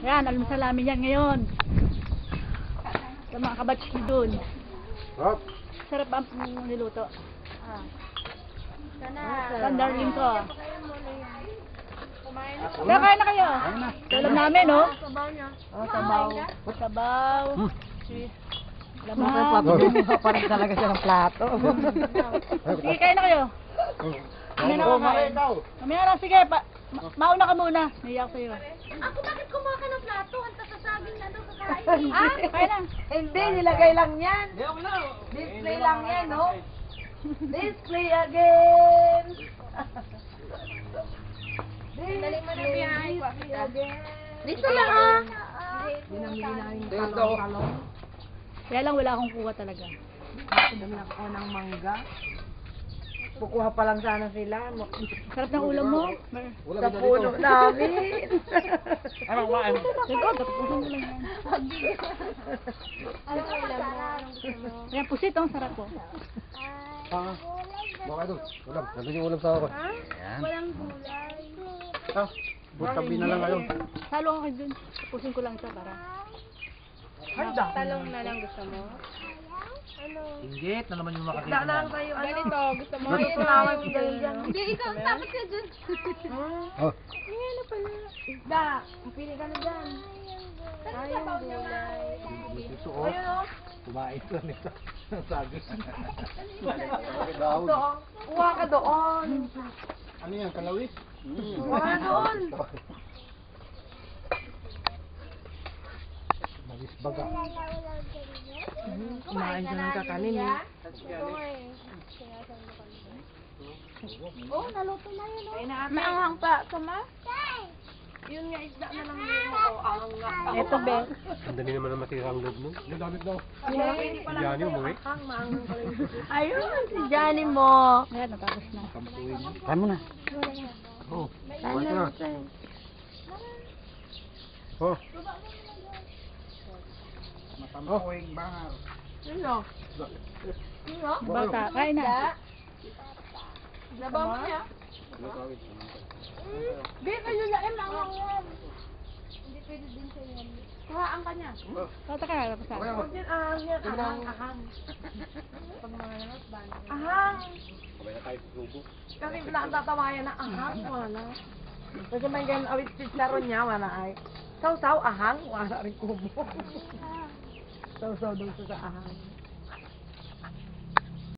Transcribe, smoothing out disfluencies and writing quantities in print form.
Yan, almusal namin yan ngayon. Sa mga kabatch ko dun. Sarap ang niluto. San darling ko. Kakain na kayo. Alam namin, no? Sabaw niya. Sabaw. Sabaw. Lamang. Pa rin talaga siya ng plato. Sige, kain na kayo. Hindi na kakain. Mamaya na, sige. Mauna ka muna. Naiyak sa'yo. Ako, bakit kumuha ka ng plato? Ang tasasaging na daw kakain. Kaya na. Hindi, nilagay lang yan. Display lang yan, no? Display again. Dali mo na biyahe ko. Dito lang ah. Binamili namin Talong. Kaya lang wala akong kuha talaga. Dami ako ng mangga. Kukuha pa lang sana sila. Sarap ng ulam mo. Sa puno namin. Ano kumain? Sige, tapusin ko lang yan. Anong ulam mo? Anong gusto mo? Ayan, pusit, ang sarap po. Baka doon. Ulam. Nandun yung ulam sa ako. Walang gulay. Tabi na lang kayo. Salo ako kayo dun. Tapusin ko lang ito para. Talong na lang gusto mo? Inggit na naman yung makakita. Isda lang kayo. Ganito, gusto mo? Ito naman yung ganyan. Hindi, ikaw, tapos ka dun. Oh. Ano pala? Isda. Pili ka na dyan. Ayaw gulay. Ito oh. Ayun oh. Kumain lang nito. Sabi. Ito oh. Kuha ka doon. Ano yan? Kalawis? Kuha ka doon. Malis baga. Kumain ka ng kakanin eh. Oh, naluto na yun. Ay na ate. Maanghang pa. Sama? Yun nga isda na lang yun. Oo, ang nga. Ito, be. Ang dali naman ang matira ang loob mo. Yung damit daw. Hindi pala. Yan yung umuwi. Ang maangang pala yung Ayun, si Johnny mo. Ayan, natapos na. Kain mo na. Oo. Ano na. Oh. Matampoing bangal. Sino? Sino? Bata, kain na. Nabaw mo niya? Di, kayo na em ang yan. Hindi pwede din sa yan. Kuhaan ka niya. Bata ka, tapos na. Huwag yan ahang yan. Ahang, ahang. Pag mga namas, bano. Ahang. Sabay na tayo sa grupo. Kasi bila ang tatawayan na ahang. Wala. Kasi may ganun awit chicharon niya. Wala ay. Saw-saw ahang. Wala rin kubo. Saw-saw daw sa ahang.